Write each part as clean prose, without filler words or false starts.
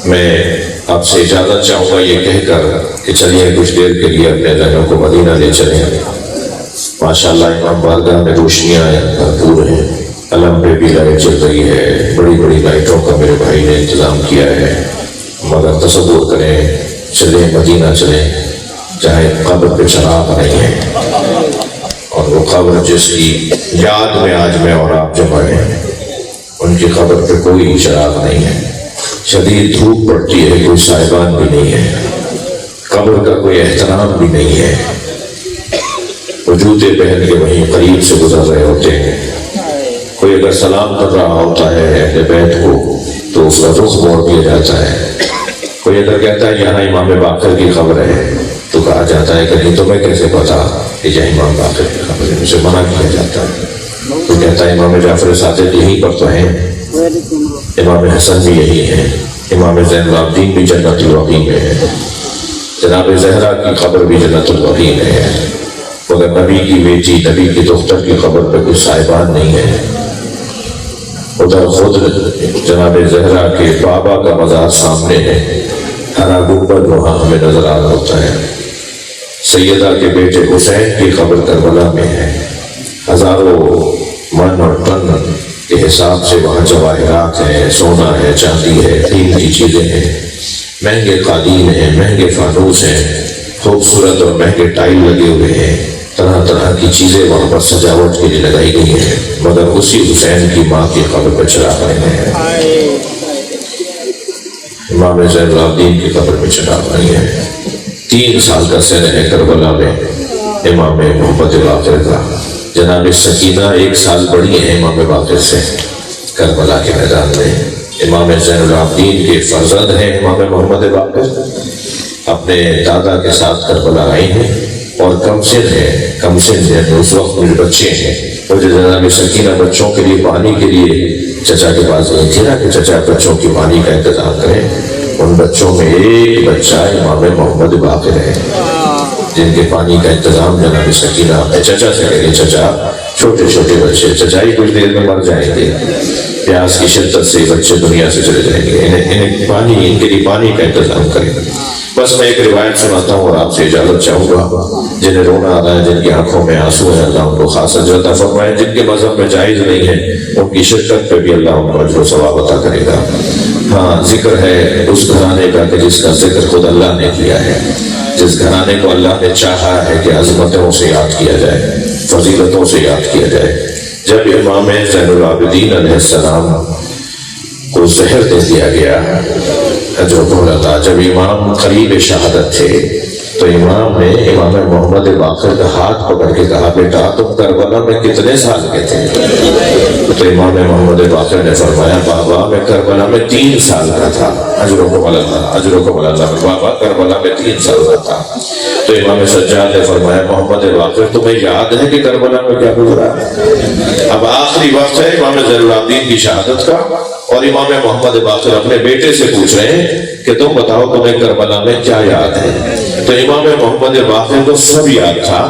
میں آپ سے اجازت چاہوں گا یہ کہہ کر کہ چلیے کچھ دیر کے لیے اپنے ذہنوں کو مدینہ لے چلیں۔ ماشاءاللہ امام بارگاہ میں روشنیاں بھرپور ہیں، علم پہ بھی لائٹ چل رہی ہے، بڑی بڑی لائٹوں کا میرے بھائی نے انتظام کیا ہے، مگر تصور کریں چلیں مدینہ چلیں جہاں قبر پہ چراغ نہیں ہے، اور وہ قبر جس کی یاد میں آج میں اور آپ جمع ہیں ان کی قبر پہ کوئی چراغ نہیں ہے، شدید دھوپ پڑتی ہے، کوئی سائبان بھی نہیں ہے، قبر کا کوئی احترام بھی نہیں ہے، وہ جوتے پہن کے وہیں قریب سے گزر رہے ہوتے ہیں، کوئی اگر سلام کر رہا ہوتا ہے اہل بیت کو تو اس کا رخ موڑ دیا جاتا ہے، کوئی اگر کہتا ہے یہاں امام باقر کی قبر ہے تو کہا جاتا ہے کہ نہیں تمہیں کیسے پتا کہ یہ امام باقر کی قبر ہے، اسے منع کیا جاتا ہے۔ تو کہتا ہے امام جعفر صادق یہیں پر تو ہیں، امام حسن بھی یہی ہیں، امام زین العابدین بھی جنت البقیع میں ہے، جناب زہرا کی قبر بھی جنت البقیع میں ہے، مگر نبی کی بیٹی نبی کی دختر کی قبر پہ کوئی صاحبان نہیں ہے۔ ادھر خود جناب زہرا کے بابا کا مزار سامنے ہے، ہرا گنبد وہاں ہمیں نظر آ رہا ہوتا ہے، سیدہ کے بیٹے حسین کی قبر کربلا میں ہے، ہزاروں من اور ٹن کے حساب سے وہاں جواہرات ہیں، سونا ہے، چاندی ہے، قیمتی چیزیں ہیں، مہنگے قالین ہیں، مہنگے فانوس ہیں، خوبصورت اور مہنگے ٹائل لگے ہوئے ہیں، طرح طرح کی چیزیں وہاں پر سجاوٹ کے لیے لگائی گئی ہیں، مگر اسی حسین کی ماں کی قبر پر چراغ نہیں ہے، امام زین العابدین کی قبر پہ چراغ نہیں ہے۔ 3 سال کا سن ہے کربلا میں امام محمد باقر کا، جناب سکینہ 1 سال بڑی ہیں امام باقر سے، کربلا کے میدان میں امام زین العابدین کے فرزند ہیں امام محمد باقر، اپنے دادا کے ساتھ کربلا آئی ہیں اور کم سن ہے اس وقت میرے بچے ہیں، اور جو جناب سکینہ بچوں کے لیے پانی کے لیے چچا کے پاس گئی تھی نا کہ چچا بچوں کی پانی کا انتظام کریں، ان بچوں میں ایک بچہ امام محمد باقر ہے جن کے پانی کا انتظام جناب سکینہ اپنے چچا سے کریں، چچا چھوٹے چھوٹے بچے چچائی کچھ دیر میں مر جائیں گے، پیاس کی شدت سے بچے دنیا سے چلے جائیں گے، انہیں ان کے لیے پانی کا انتظام کریں۔ بس میں ایک روایت سناتا ہوں اور آپ سے اجازت چاہوں گا، جنہیں رونا آ رہا ہے، جن کی آنکھوں میں آنسو ہے، اللہ ان کو خاص اجر عطا فرمائے، جن کے مذہب میں جائز نہیں ہے ان کی شرکت پہ بھی اللہ ان کو اجر و ثواب عطا کرے گا۔ ہاں ذکر ہے اس گھرانے کا کہ جس کا ذکر خود اللہ نے کیا ہے، جس گھرانے کو اللہ نے چاہا ہے کہ عظمتوں سے یاد کیا جائے، فضیلتوں سے یاد کیا جائے۔ جب امام زین العابدین علیہ السلام کو زہر دے دیا گیا، جب امام قریب شہادت تھے تو امام نے امام محمد باقر کا ہاتھ پکڑ کے کہا بیٹا تم کربلا میں کتنے سال کے تھے؟ تو امام محمد باقر نے فرمایا بابا میں کربلا میں 3 سال کا تھا، اجرکم اللہ، بابا کربلا میں 3 سال کا تھا۔ تو امام سجاد نے فرمایا محمد باقر تمہیں یاد ہے کہ کربلا میں کیا گزرا؟ اب آخری وقت ہے امام زین العابدین کی شہادت کا، اور امام محمد باقر اپنے بیٹے سے پوچھ رہے ہیں کہ تم بتاؤ تمہیں کربلا میں کیا یاد ہے؟ تو امام محمد باقر کو سب یاد تھا۔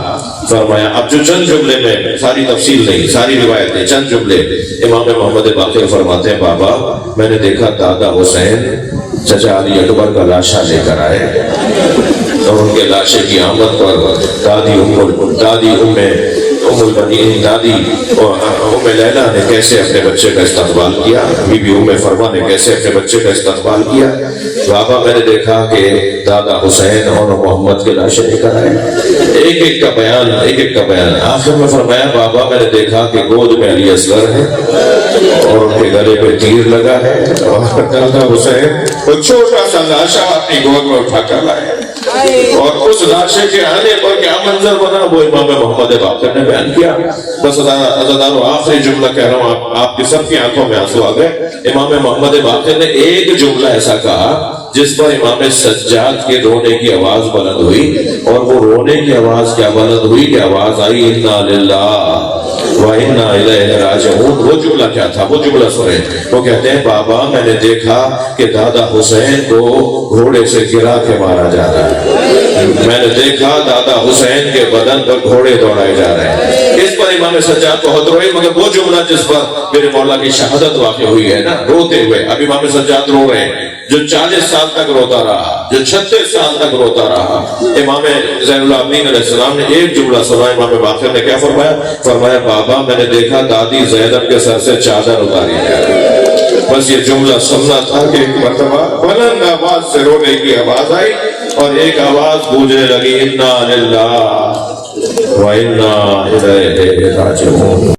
فرمایا اب جو چند جملے میں، ساری تفصیل نہیں، ساری روایت نہیں، چند جملے، امام محمد باقر فرماتے ہیں بابا میں نے دیکھا دادا حسین چچا علی اکبر کا لاشا لے کر آئے، اور ان کے لاشے کی آمد پر دادی ام البنین دادی ام لیلہ نے کیسے اپنے بچے کا استقبال کیا، بی بی ام فرما نے کیسے اپنے بچے کا استقبال کیا۔ بابا میں نے دیکھا کہ دادا حسین اور محمد کے لاشیں لے کر آئے، ایک ایک کا بیان۔ آخر میں فرمایا بابا میں نے دیکھا کہ گود میں علی اصغر ہے اور ان کے گلے پہ تیر لگا ہے، اور دادا حسین وہ چھوٹا سا لاشا اپنی گود میں اٹھا کر لائے، اور اس لاشے کے آنے پر کیا منظر بنا وہ امام محمد باقر نے بیان کیا۔ بس عزیزانو آخری جملہ کہہ رہا ہوں، آپ کی سب کی آنکھوں میں آنسو آ گئے۔ امام محمد باقر نے ایک جملہ ایسا کہا جس پر امام سجاد کے رونے کی آواز بلند ہوئی، اور وہ رونے کی آواز کیا بلند ہوئی کہ آواز آئی انا للہ وَإِنَّا إِلَيْهِ رَاجِعُونَ۔ وہ جملہ کیا تھا؟ وہ جملہ سنیں۔ وہ کہتے ہیں بابا میں نے دیکھا کہ دادا حسین کو گھوڑے سے گرا کے مارا جا رہا ہے، میں نے دیکھا دادا حسین کے بدن پر گھوڑے دوڑائے جا رہے ہیں۔ اس پر امام سجاد بہت روئے، مگر وہ جملہ جس پر میرے مولا کی شہادت واقع ہوئی ہے نا، روتے ہوئے، اب امام سجاد رو رہے ہیں جو 40 سال تک روتا رہا، جو 36 سال تک روتا رہا، امام زین العابدین علیہ السلام نے ایک جملہ سنا۔ امام باقر نے کیا فرمایا؟ فرمایا بابا میں نے دیکھا دادی زینب کے سر سے چادر اتاری ہے۔ بس یہ جملہ سننا تھا کہ ایک مرتبہ بلند آواز سے رونے کی آواز آئی اور ایک آواز گونجنے لگی، انا للہ و انا الیہ راجعون۔